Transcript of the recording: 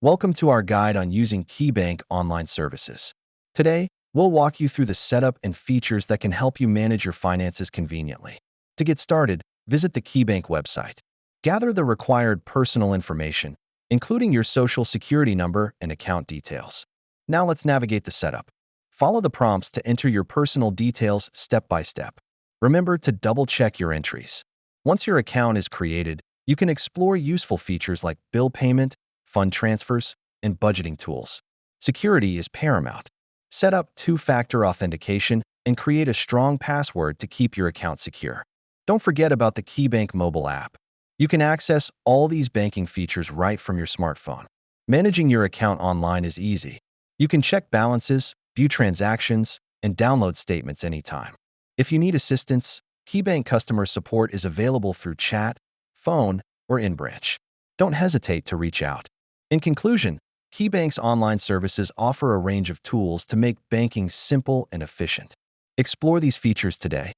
Welcome to our guide on using KeyBank online services. Today, we'll walk you through the setup and features that can help you manage your finances conveniently. To get started, visit the KeyBank website. Gather the required personal information, including your social security number and account details. Now let's navigate the setup. Follow the prompts to enter your personal details step by step. Remember to double-check your entries. Once your account is created, you can explore useful features like bill payment, fund transfers, and budgeting tools. Security is paramount. Set up two-factor authentication and create a strong password to keep your account secure. Don't forget about the KeyBank mobile app. You can access all these banking features right from your smartphone. Managing your account online is easy. You can check balances, view transactions, and download statements anytime. If you need assistance, KeyBank customer support is available through chat, phone, or in-branch. Don't hesitate to reach out. In conclusion, KeyBank's online services offer a range of tools to make banking simple and efficient. Explore these features today